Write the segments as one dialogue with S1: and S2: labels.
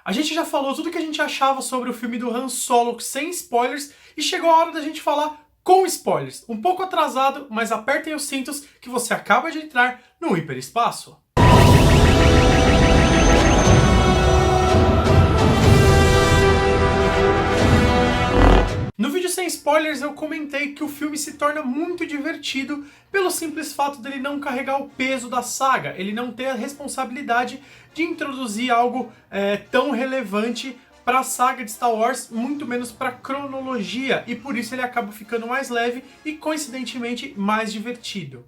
S1: A gente já falou tudo que a gente achava sobre o filme do Han Solo sem spoilers e chegou a hora da gente falar com spoilers. Um pouco atrasado, mas apertem os cintos que você acaba de entrar no hiperespaço. No vídeo sem spoilers eu comentei que o filme se torna muito divertido pelo simples fato dele não carregar o peso da saga, ele não ter a responsabilidade de introduzir algo tão relevante para a saga de Star Wars, muito menos para a cronologia, e por isso ele acaba ficando mais leve e coincidentemente mais divertido.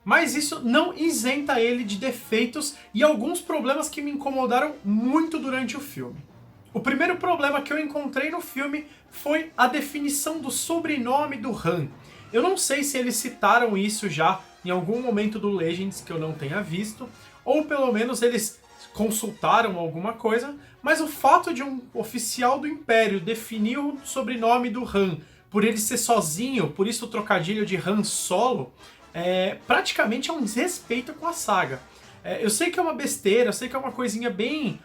S1: Mas isso não isenta ele de defeitos e alguns problemas que me incomodaram muito durante o filme. O primeiro problema que eu encontrei no filme foi a definição do sobrenome do Han. Eu não sei se eles citaram isso já em algum momento do Legends que eu não tenha visto, ou pelo menos eles consultaram alguma coisa, mas o fato de um oficial do Império definir o sobrenome do Han por ele ser sozinho, por isso o trocadilho de Han Solo, praticamente é um desrespeito com a saga. Eu sei que é uma besteira, eu sei que é uma coisinha bem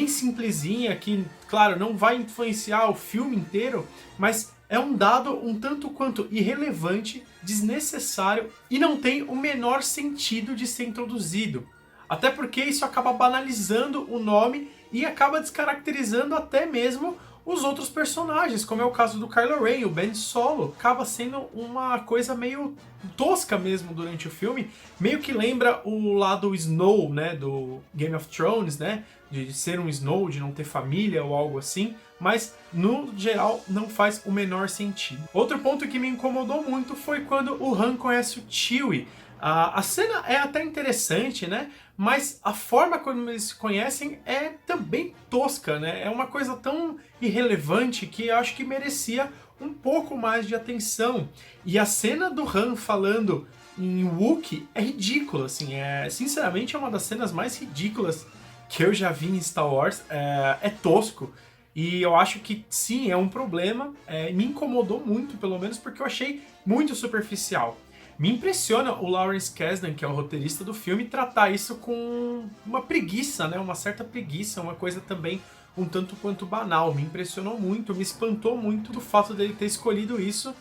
S1: simplesinha, que, claro, não vai influenciar o filme inteiro, mas é um dado um tanto quanto irrelevante, desnecessário e não tem o menor sentido de ser introduzido. Até porque isso acaba banalizando o nome e acaba descaracterizando até mesmo os outros personagens, como é o caso do Kylo Ren, o Ben Solo. Acaba sendo uma coisa meio tosca mesmo durante o filme, meio que lembra o lado Snow, né, do Game of Thrones, né, de ser um Snow, de não ter família ou algo assim, mas no geral não faz o menor sentido. Outro ponto que me incomodou muito foi quando o Han conhece o Chewie. A cena é até interessante, né? Mas a forma como eles se conhecem é também tosca, né? É uma coisa tão irrelevante que eu acho que merecia um pouco mais de atenção. E a cena do Han falando em Wookiee é ridícula, assim. Sinceramente, é uma das cenas mais ridículas que eu já vi em Star Wars. É tosco. E eu acho que sim, é um problema. Me incomodou muito, pelo menos, porque eu achei muito superficial. Me impressiona o Lawrence Kasdan, que é o roteirista do filme, tratar isso com uma preguiça, né? Uma certa preguiça, uma coisa também um tanto quanto banal. Me impressionou muito, me espantou muito do fato dele ter escolhido isso,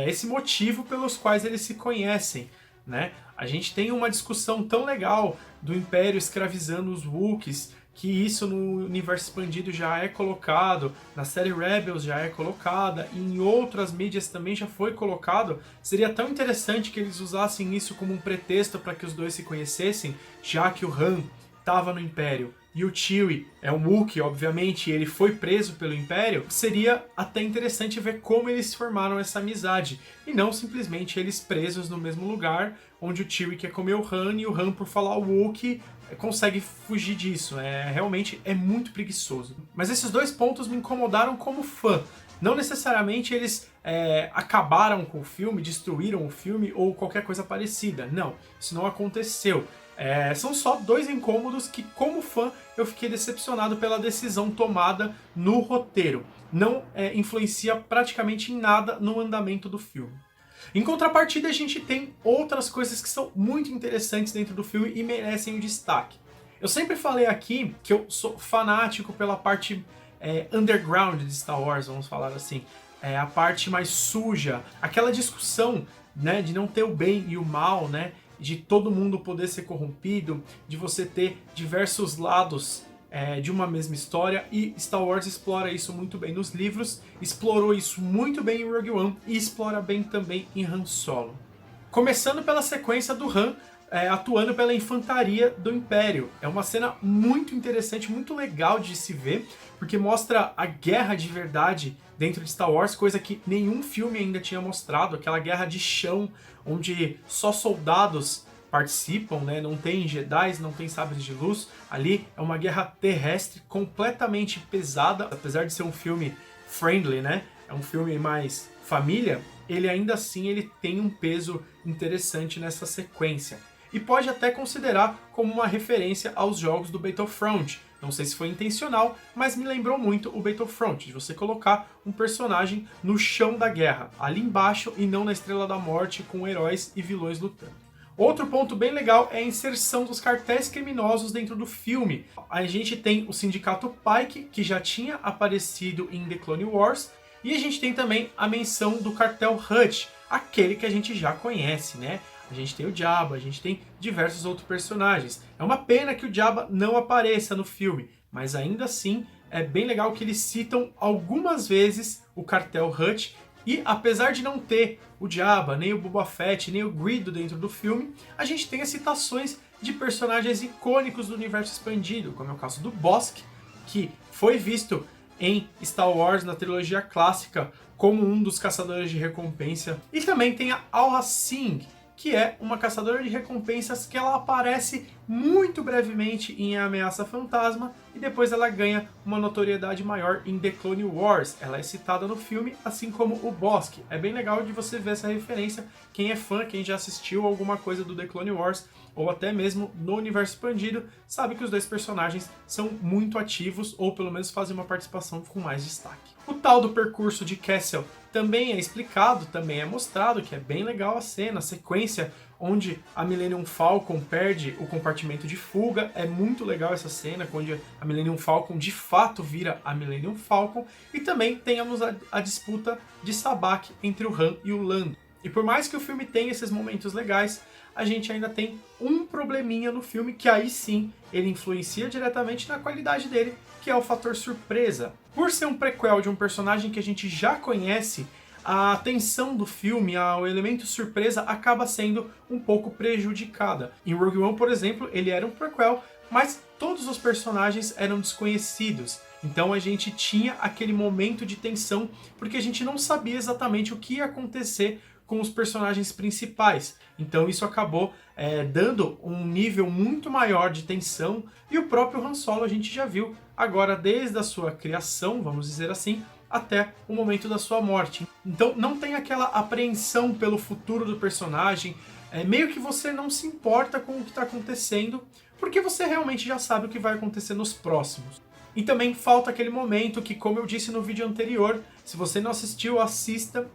S1: esse motivo pelos quais eles se conhecem, né? A gente tem uma discussão tão legal do Império escravizando os Wookiees, que isso no universo expandido já é colocado, na série Rebels já é colocada, e em outras mídias também já foi colocado. Seria tão interessante que eles usassem isso como um pretexto para que os dois se conhecessem, já que o Han estava no Império e o Chewie é um Wookiee, obviamente, e ele foi preso pelo Império. Seria até interessante ver como eles formaram essa amizade, e não simplesmente eles presos no mesmo lugar, onde o Chewie quer comer o Han, e o Han, por falar Wookiee, consegue fugir disso. Realmente é muito preguiçoso. Mas esses dois pontos me incomodaram como fã. Não necessariamente eles acabaram com o filme, destruíram o filme ou qualquer coisa parecida. Não, isso não aconteceu. São só dois incômodos que, como fã, eu fiquei decepcionado pela decisão tomada no roteiro. Não influencia praticamente em nada no andamento do filme. Em contrapartida, a gente tem outras coisas que são muito interessantes dentro do filme e merecem o destaque. Eu sempre falei aqui que eu sou fanático pela parte underground de Star Wars, vamos falar assim. A parte mais suja, aquela discussão, né, de não ter o bem e o mal, né, de todo mundo poder ser corrompido, de você ter diversos lados de uma mesma história, e Star Wars explora isso muito bem nos livros, explorou isso muito bem em Rogue One e explora bem também em Han Solo. Começando pela sequência do Han atuando pela infantaria do Império. É uma cena muito interessante, muito legal de se ver, porque mostra a guerra de verdade dentro de Star Wars, coisa que nenhum filme ainda tinha mostrado, aquela guerra de chão, onde só soldados participam, né? Não tem Jedi, não tem sabres de luz. Ali é uma guerra terrestre completamente pesada, apesar de ser um filme friendly, né? É um filme mais família, ele ainda assim ele tem um peso interessante nessa sequência. E pode até considerar como uma referência aos jogos do Battlefront. Não sei se foi intencional, mas me lembrou muito o Battlefront, de você colocar um personagem no chão da guerra, ali embaixo e não na Estrela da Morte com heróis e vilões lutando. Outro ponto bem legal é a inserção dos cartéis criminosos dentro do filme. A gente tem o Sindicato Pike, que já tinha aparecido em The Clone Wars, e a gente tem também a menção do Cartel Hut, aquele que a gente já conhece, né? A gente tem o Jabba, a gente tem diversos outros personagens. É uma pena que o Jabba não apareça no filme, mas ainda assim é bem legal que eles citam algumas vezes o Cartel Hut. E apesar de não ter o Jabba, nem o Boba Fett, nem o Greedo dentro do filme, a gente tem as citações de personagens icônicos do universo expandido, como é o caso do Bossk, que foi visto em Star Wars na trilogia clássica como um dos caçadores de recompensa. E também tem a Aurra Sing, que é uma caçadora de recompensas que ela aparece muito brevemente em Ameaça Fantasma e depois ela ganha uma notoriedade maior em The Clone Wars. Ela é citada no filme, assim como o Bossk. É bem legal de você ver essa referência. Quem é fã, quem já assistiu alguma coisa do The Clone Wars ou até mesmo no universo expandido, sabe que os dois personagens são muito ativos ou pelo menos fazem uma participação com mais destaque. O tal do percurso de Kessel também é explicado, também é mostrado, que é bem legal a cena, a sequência onde a Millennium Falcon perde o compartimento de fuga. É muito legal essa cena, onde a Millennium Falcon de fato vira a Millennium Falcon. E também temos a disputa de Sabak entre o Han e o Lando. E por mais que o filme tenha esses momentos legais, a gente ainda tem um probleminha no filme, que aí sim ele influencia diretamente na qualidade dele, que é o fator surpresa. Por ser um prequel de um personagem que a gente já conhece, a tensão do filme, o elemento surpresa, acaba sendo um pouco prejudicada. Em Rogue One, por exemplo, ele era um prequel, mas todos os personagens eram desconhecidos. Então a gente tinha aquele momento de tensão, porque a gente não sabia exatamente o que ia acontecer com os personagens principais. Então isso acabou dando um nível muito maior de tensão, e o próprio Han Solo a gente já viu agora desde a sua criação, vamos dizer assim, até o momento da sua morte. Então não tem aquela apreensão pelo futuro do personagem, meio que você não se importa com o que está acontecendo, porque você realmente já sabe o que vai acontecer nos próximos. E também falta aquele momento que, como eu disse no vídeo anterior, se você não assistiu, assista.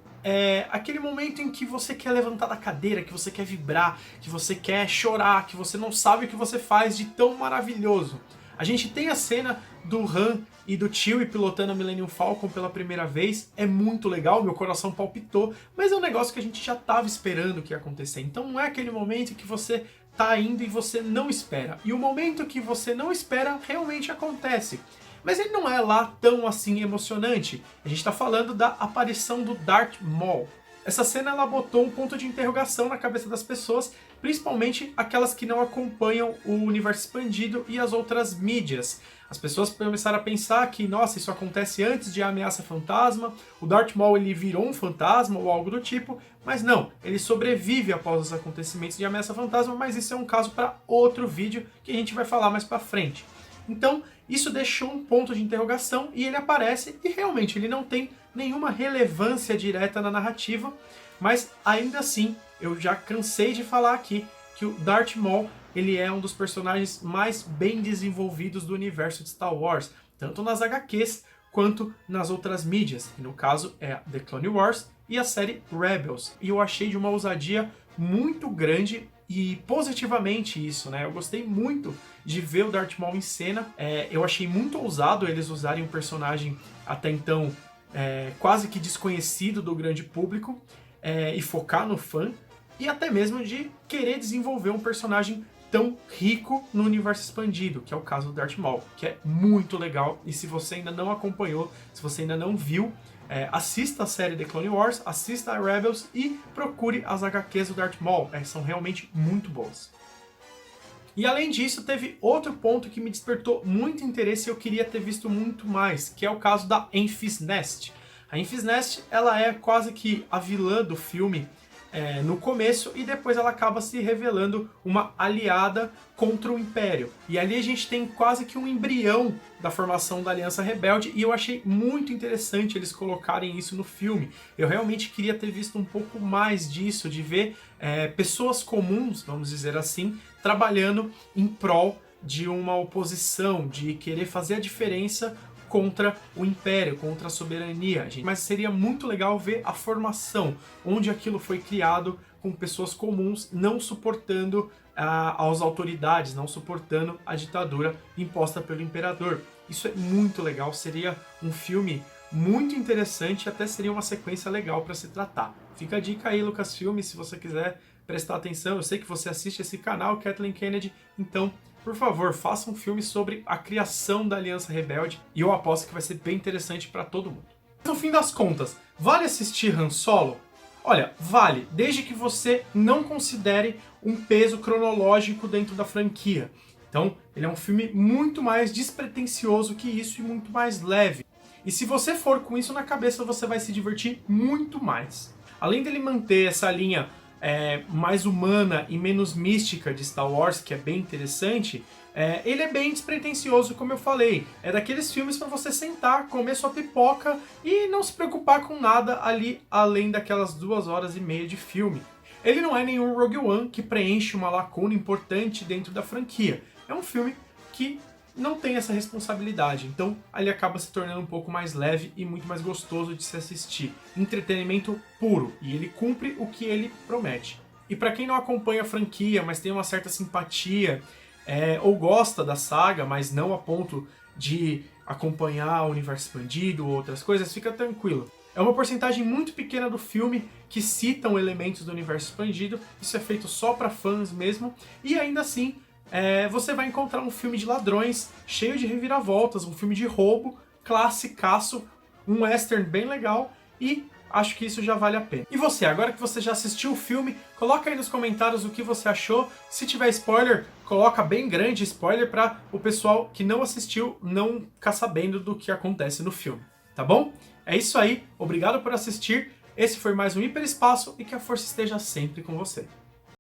S1: Aquele momento em que você quer levantar da cadeira, que você quer vibrar, que você quer chorar, que você não sabe o que você faz de tão maravilhoso. A gente tem a cena do Han e do Chewie pilotando a Millennium Falcon pela primeira vez. É muito legal, meu coração palpitou, mas é um negócio que a gente já estava esperando que ia acontecer. Então não é aquele momento que você tá indo e você não espera. E o momento que você não espera realmente acontece. Mas ele não é lá tão assim emocionante. A gente está falando da aparição do Darth Maul. Essa cena ela botou um ponto de interrogação na cabeça das pessoas, principalmente aquelas que não acompanham o universo expandido e as outras mídias. As pessoas começaram a pensar que, nossa, isso acontece antes de Ameaça Fantasma, o Darth Maul ele virou um fantasma ou algo do tipo, mas não, ele sobrevive após os acontecimentos de Ameaça Fantasma, mas isso é um caso para outro vídeo que a gente vai falar mais para frente. Então, isso deixou um ponto de interrogação e ele aparece e realmente ele não tem nenhuma relevância direta na narrativa, mas ainda assim, eu já cansei de falar aqui que o Darth Maul ele é um dos personagens mais bem desenvolvidos do universo de Star Wars, tanto nas HQs quanto nas outras mídias, e no caso é The Clone Wars e a série Rebels. E eu achei de uma ousadia muito grande e positivamente isso, né? Eu gostei muito de ver o Darth Maul em cena. Eu achei muito ousado eles usarem um personagem até então quase que desconhecido do grande público e focar no fã, e até mesmo de querer desenvolver um personagem tão rico no universo expandido, que é o caso do Darth Maul, que é muito legal. E se você ainda não acompanhou, se você ainda não viu, assista a série The Clone Wars, assista a Rebels e procure as HQs do Darth Maul, são realmente muito boas. E além disso, teve outro ponto que me despertou muito interesse e eu queria ter visto muito mais, que é o caso da Enfys Nest. A Enfys Nest, ela é quase que a vilã do filme no começo, e depois ela acaba se revelando uma aliada contra o Império. E ali a gente tem quase que um embrião da formação da Aliança Rebelde, e eu achei muito interessante eles colocarem isso no filme. Eu realmente queria ter visto um pouco mais disso, de ver pessoas comuns, vamos dizer assim, trabalhando em prol de uma oposição, de querer fazer a diferença contra o Império, contra a soberania, gente. Mas seria muito legal ver a formação, onde aquilo foi criado com pessoas comuns não suportando as autoridades, não suportando a ditadura imposta pelo imperador. Isso é muito legal, seria um filme muito interessante, até seria uma sequência legal para se tratar. Fica a dica aí, Lucasfilm, se você quiser prestar atenção. Eu sei que você assiste esse canal, Kathleen Kennedy, então, por favor, faça um filme sobre a criação da Aliança Rebelde, e eu aposto que vai ser bem interessante para todo mundo. No fim das contas, vale assistir Han Solo? Olha, vale, desde que você não considere um peso cronológico dentro da franquia. Então, ele é um filme muito mais despretensioso que isso e muito mais leve. E se você for com isso na cabeça, você vai se divertir muito mais. Além dele manter essa linha mais humana e menos mística de Star Wars, que é bem interessante, ele é bem despretensioso, como eu falei. É daqueles filmes para você sentar, comer sua pipoca e não se preocupar com nada ali, além daquelas 2h30 de filme. Ele não é nenhum Rogue One que preenche uma lacuna importante dentro da franquia. É um filme que não tem essa responsabilidade, então ele acaba se tornando um pouco mais leve e muito mais gostoso de se assistir. Entretenimento puro, e ele cumpre o que ele promete. E para quem não acompanha a franquia, mas tem uma certa simpatia, ou gosta da saga, mas não a ponto de acompanhar o universo expandido ou outras coisas, fica tranquilo. É uma porcentagem muito pequena do filme que citam elementos do universo expandido, isso é feito só para fãs mesmo, e ainda assim você vai encontrar um filme de ladrões, cheio de reviravoltas, um filme de roubo, classicaço, um western bem legal, e acho que isso já vale a pena. E você, agora que você já assistiu o filme, coloca aí nos comentários o que você achou. Se tiver spoiler, coloca bem grande spoiler para o pessoal que não assistiu não ficar sabendo do que acontece no filme, tá bom? É isso aí, obrigado por assistir, esse foi mais um Hiperespaço e que a força esteja sempre com você.